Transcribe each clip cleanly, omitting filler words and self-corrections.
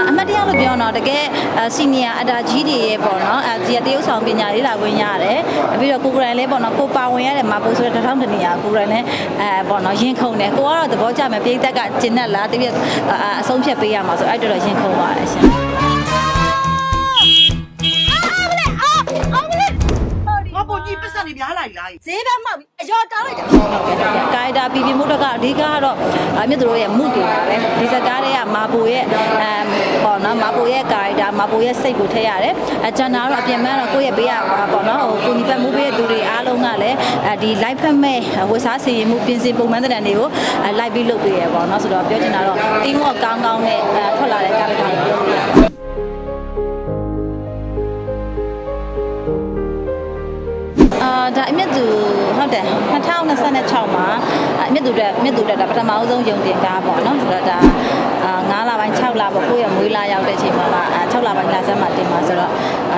အမှတ်တရလို့ပြောတော့တကယ်စီနီယာအတာကြီးတွေရဲ့ပေါ့နော်ဒီတရုတ်ဆောင်ပညာလေးလာခွင့်ရတယ်ပြီးတော့ကိုကိုရိုင်းလေးပေါ့နော်ကိုပါဝင်ရတယ်မှာပို့ဆိုတဲ့1000တနေရာကိုရိုင်းလေးပေါ့နော်ရင်ခုန်တယ်ကိုကတော့သဘောကျမယ်ပြည်သက်ကကျင်တ်လားတပြည့်အဆုံးဖြတ်ပေးရမှာဆိုအဲ့တော်ရင်ခုန်ပါတယ်ရှင်ပတ်စံနေပြားလိုက်လားဈေးပဲမှောက်ပြီးအယောတောင်းလိုက်တာဟုတ်ကဲ့ကာယတာပီပီမို့တော့ကအဓိကကတော့မြတ်သူတို့ရဲ့မှုတွေပါပဲဒီစကားတွေကမာပိုရဲ့ပေါ့နော်မာပိုရဲ့ကာယတာမာပိုရဲ့စိတ်ကိုထည့်ရတယ်ကျန်တာတော့အပြင်မှတော့ကိုယ့်ရဲ့ဘေးကပေါ့နော်ဟိုကိုညီပတ်မှုဘေးရဲ့သူတွေအားလုံးကလည်းဒီ live ဖက်မဲ့ဝတ်စားစီရင်မှုပြင်ဆင်ပုံမှန်တဲ့တွေကို live ပြီးလုပ်ပေးရပေါ့နော်ဆိုတော့ပြောချင်တာတော့တင်းကောကောင်းကောင်းနဲ့ထွက်လာတဲ့ကာယတာကိုပြောလို့ရတယ်ဒါအမြင့်သူဟုတ်တယ်2026မှာအမြင့်သူတက်တာပထမဆုံးယုံတင်ကားပေါ့နော်ဆိုတော့ဒါ9လပိုင်း6လပေါ့ကိုယ့်ရဲ့မွေးလာရောက်တဲ့အချိန်မှာ6လပိုင်းလဆန်းမှာတင်ပါဆိုတော့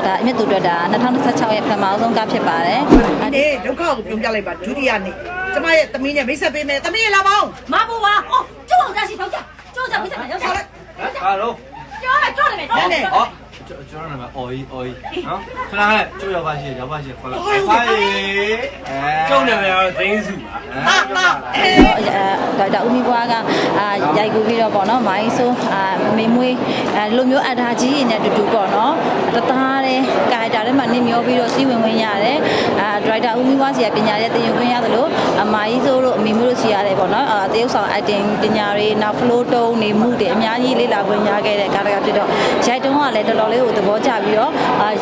ဒါအမြင့်သူတက်တာ2026ရဲ့ပထမဆုံးကားဖြစ်ပါတယ်ဒီဒုက္ခကိုပြုံးပြလိုက်ပါဒုတိယနေ့ကျမရဲ့သမီးနဲ့မိတ်ဆက်ပေးမယ်သမီးလာပါဦးမပူပါအော်ကျိုးအောင်ကြစီဖောက်ကြကျိုးကြမိတ်ဆက်မယ်ရောက်စားဟာလို့ပြောတယ်ပြောတယ်မယ်ဟုတ်တယ်ဟောကျွန်တော်နာမည်အော်ကြီးနော်ခဏနဲ့ကျိုးရောက်ပါရှိရောက်ပါရှိခေါ်လာဖိုင်ကျုံနာမည်ကတော့သိန်းစုပါဒါဦးမီဘွားကရိုက်ကူပြီးတော့ပေါ့နော်မိုင်းဆိုမေမွေးလူမျိုးအတားကြီးနဲ့တူတူပေါ့နော်တသားတဲ့ကာတာထဲမှာနစ်မျောပြီးတော့စီးဝင်ဝင်ရတယ်ဒရိုက်တာဦးမီဘွားစီကပညာရဲ့တင်ယူခွင့်ရသလိုအမိုင်းဆိုတို့အမေမွေးတို့စီရတယ်ပေါ့နော်တရုတ်ဆောင် acting ပညာတွေနောက် flow တုံးနေမှုတွေအများကြီးလေ့လာခွင့်ရခဲ့တဲ့ကာတာဖြစ်တော့ရိုက်တုံးကလည်းတော်တော်လေးကိုသဘောကျပြီးတော့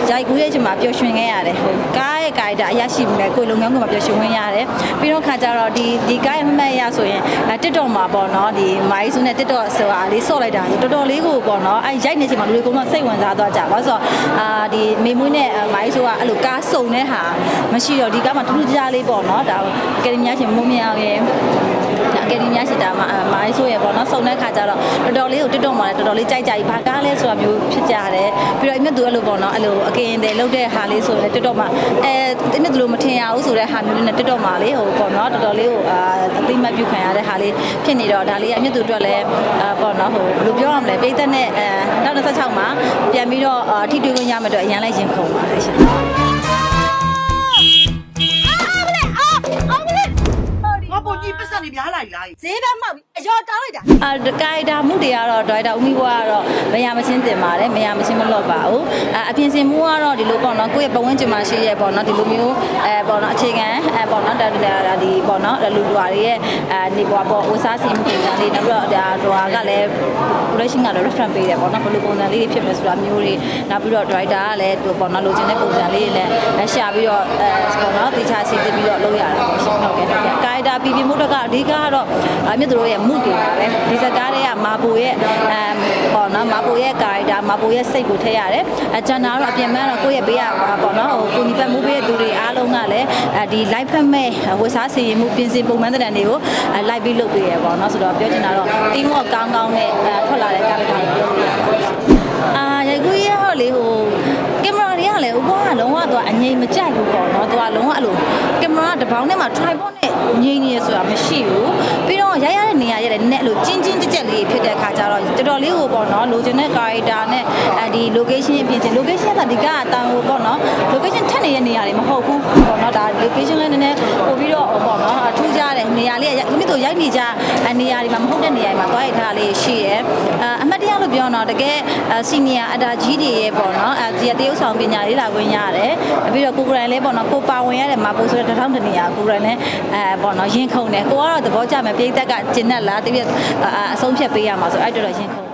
ရိုက်ကူးရဲ့အချိန်မှာပျော်ရွှင်ခဲ့ရတယ်ကားရဲ့ကာတာအရရှိမှုနဲ့ကိုယ်လုံငန်းကမှာပျော်ရွှင်ခွင့်ရတယ်ပြီးတော့ခါကြတော့ဒီကားရဲ့မှတ်ရဆိုရင်TikTok မှာပေါ့နော်ဒီမိုင်းစုနဲ့ TikTok ဆိုတာလေးဆော့လိုက်တာတော်တော်လေးကိုပေါ့နော်အဲရိုက်နေချိန်မှာလူတွေကတော့စိတ်ဝင်စားသွားကြပါဆိုတော့ဒီမေမွေးနဲ့မိုင်းစုကအဲ့လိုကားစုံတဲ့ဟာမရှိတော့ဒီကားမှာထူးထူးခြားလေးပေါ့နော်ဒါအကယ်ဒမီများရှင်မိုးမြောင်ရဲ့အကယ်ဒမီများရှင်ဒါမိုင်းစုရဲ့ပေါ့နော်စုံတဲ့ခါကျတော့တော်တော်လေးကို TikTok မှာလည်းတော်တော်လေးကြိုက်ကြပြီဘာကားလဲဆိုတာမျိုးဖြစ်ကြတယ်ပြီးတော့အမြတ်သူအဲ့လိုပေါ့နော်အဲ့လိုအကင်တယ်လုတ်တဲ့ဟာလေးဆိုရင် TikTok မှာအမြတ်သူလို့မထင်ရဘူးဆိုတဲ့ဟာမျိုးလေးနဲ့ TikTok မှာလေးဟိုပေါ့နော်တော်တော်လေးကိုအသိမှတ်ပြုခံရတဲ့ဟာလေးဖြစ်နေတော့ဒါလေးအမြတ်သူအတွက်လည်းပေါ့နော်ဟိုဘယ်လိုပြောရမလဲပိတ်သက်နဲ့2026မှာပြန်ပြီးတော့ထိတွေ့ခွင့်ရမှာတော့အရင်လိုက်ရင်ခုံပါတယ်ရှင်ပတ်စံနေပြားလိုက်လားဈေးပဲမှောက်ပြီးအယောတောင်းလိုက်တာကာယတာမှုတွေကတော့ဒရိုက်တာဦးမီဘွားကတော့မရမချင်းတင်ပါတယ်မရမချင်းမလွတ်ပါဘူးအပြင်စင်မှုကတော့ဒီလိုပေါ့နော်ကိုယ့်ရဲ့ပတ်ဝန်းကျင်မှာရှိရဲပေါ့နော်ဒီလိုမျိုးပေါ့နော်အခြေခံပေါ့နော်ဒီပေါ့နော်လူတွေရဲ့နေပေါ်ပေါ့ဝစားစီမှုပုံစံလေးနောက်ပြီးတော့ဒါကလည်း production ကတော့ reference ပေးတယ်ပေါ့နော်ဘယ်လိုပုံစံလေးဖြစ်မယ်ဆိုတာမျိုးတွေနောက်ပြီးတော့ director ကလည်းပေါ့နော်လိုချင်တဲ့ပုံစံလေးတွေလည်းရှာပြီးတော့ပေါ့နော်တေချာရှင်းပြပြီးတော့လုပ်ရတာပေါ့ရှင်ဟုတ်ကဲ့ကာယတာပီပီမို့တော့ကအဓိကကတော့မြတ်သူတို့ရဲ့မှုတွေပါပဲဒီစကားတွေကမာပိုရဲ့ပေါ့နော်မာပိုရဲ့ကာယတာမာပိုရဲ့စိတ်ကိုထည့်ရတယ်ကျန်တာတော့အပြင်မှတော့ကိုယ့်ရဲ့ဘေးကပေါ့နော်ဟိုကိုညီပတ်မှုဘေးရဲ့သူတွေအားလုံးကလည်းဒီ live ဖက်မဲ့ဝတ်စားစီရင်မှုပြင်ဆင်ပုံမှန်တဲ့တွေကို live ပြီးလုပ်ပေးရပေါ့နော်ဆိုတော့ပြောချင်တာတော့တင်းကောကောင်းကောင်းနဲ့ထွက်လာတဲ့ကာယတာကိုပြောလို့ရတယ်ရိုက်ကူးရဟောလေဟိုကင်မရာတွေကလည်းဥပ္ပါကလုံးဝသူကအငြိမ်မကြိုက်ဘူးပေါ့နော်သူကလုံးဝအဲ့လိုကင်မရာတပေါင်းထဲမှာ tripod နဲ့ငြိမ်နေရဆိုတာမရှိဘူးပြီးတော့ရိုက်ရတဲ့နေရာရဲ့နဲ့အဲ့လိုကျင်းကျင်းကြက်ကြက်လေးဖြစ်တဲ့ခါကျတော့တော်တော်လေးကိုပေါ့နော်လိုချင်တဲ့ character နဲ့ဒီ location အပြင်စင် location ကဒီကတောင်ဟိုပေါ့နော် location ထက်နေတဲ့နေရာတွေမဟုတ်ဘူးပေါ့နော်ဒါ location လည်းနည်းနည်းပို့ပြီးတော့ပေါ့နော်ထူးခြားတဲ့နေရာလေးကမိတို့ရိုက်နေကြနေရာတွေမှာမဟုတ်တဲ့နေရာတွေမှာသွားရိုက်ထားလေးရှိရဲအမှတ်တရလို့ပြောတော့တကယ်စီနီယာအတားကြီးတွေရဲ့ပေါ့နော်ဒီတရုတ်ဆောင်ပညာလေးလာခွင့်ရတယ်ပြီးတော့ကိုကိုရိုင်းလေးပေါ့နော်ကိုပါဝင်ရတယ်မှာပို့ဆိုတဲ့1000တနေရာကိုရိုင်းလေးပေါ့နော်ရင်ခုန်တယ်ကိုကတော့သဘောကျမယ်ပြည်သက်ကကျင်တ်လားတပြည့်အဆုံးဖြတ်ပေးရမှာဆိုအဲ့တော်ရင်ခုန်